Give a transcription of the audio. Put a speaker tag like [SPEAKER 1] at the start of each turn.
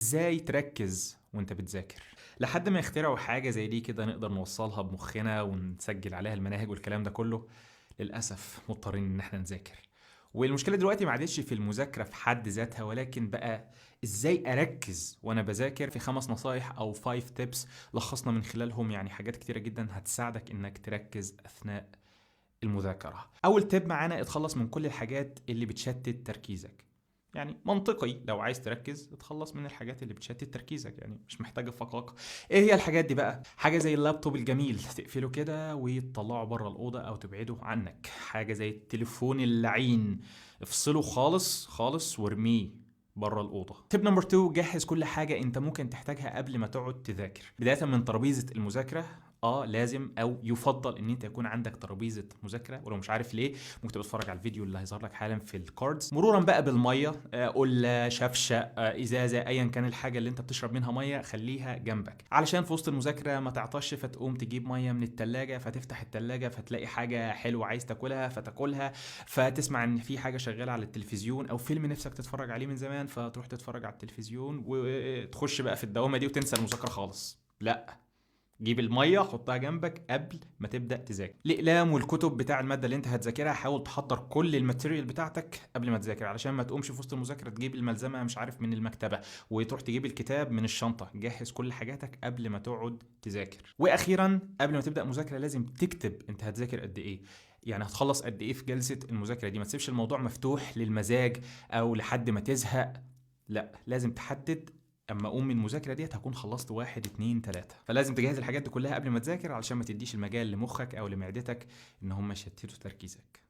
[SPEAKER 1] ازاي تركز وانت بتذاكر؟ لحد ما يخترعوا حاجة زي دي كده نقدر نوصلها بمخنا ونسجل عليها المناهج والكلام ده كله، للأسف مضطرين ان احنا نذاكر. والمشكلة دلوقتي ما عادتش في المذاكرة في حد ذاتها، ولكن بقى ازاي اركز وانا بذاكر. في 5 نصايح او 5 tips لخصنا من خلالهم يعني حاجات كتيرة جدا هتساعدك انك تركز اثناء المذاكرة. اول تيب معانا: اتخلص من كل الحاجات اللي بتشتت تركيزك. يعني منطقي لو عايز تركز اتخلص من الحاجات اللي بتشتت تركيزك، يعني مش محتاجه فقاقه. ايه هي الحاجات دي بقى؟ حاجه زي اللابتوب الجميل تقفله كده وتطلعه بره الاوضه او تبعده عنك. حاجه زي التليفون اللعين، افصله خالص خالص وارميه بره الاوضه. تيب نمبر 2: جهز كل حاجه انت ممكن تحتاجها قبل ما تقعد تذاكر. بدايه من ترابيزه المذاكره، لازم او يفضل ان انت يكون عندك ترابيزه مذاكره، ولو مش عارف ليه ممكن تبقى تتفرج على الفيديو اللي هيظهر لك حالا في الكاردز. مرورا بقى بالميه، قله، شفشه، ازازه، ايا كان الحاجه اللي انت بتشرب منها ميه خليها جنبك، علشان في وسط المذاكره ما تعطش فتقوم تجيب ميه من التلاجة، فتفتح التلاجة فتلاقي حاجه حلوه عايز تاكلها فتاكلها، فتسمع ان في حاجه شغاله على التلفزيون او فيلم نفسك تتفرج عليه من زمان فتروح تتفرج على التلفزيون وتخش بقى في الدوامه دي وتنسى المذاكره خالص. لا، جيب الميه حطها جنبك قبل ما تبدا تذاكر. الاقلام والكتب بتاع الماده اللي انت هتذاكرها حاول تحضر كل الماتيريال بتاعتك قبل ما تذاكر، علشان ما تقومش في وسط المذاكره تجيب الملزمه مش عارف من المكتبه وتروح تجيب الكتاب من الشنطه. جهز كل حاجاتك قبل ما تقعد تذاكر. واخيرا قبل ما تبدا مذاكره لازم تكتب انت هتذاكر قد ايه، يعني هتخلص قد ايه في جلسه المذاكره دي. ما تسيبش الموضوع مفتوح للمزاج او لحد ما تزهق، لا لازم تحدد اما اقوم من المذاكره ديت هكون خلصت 1 2 3. فلازم تجهز الحاجات دي كلها قبل ما تذاكر علشان ما تديش المجال لمخك او لمعدتك ان هم يشتتوا تركيزك.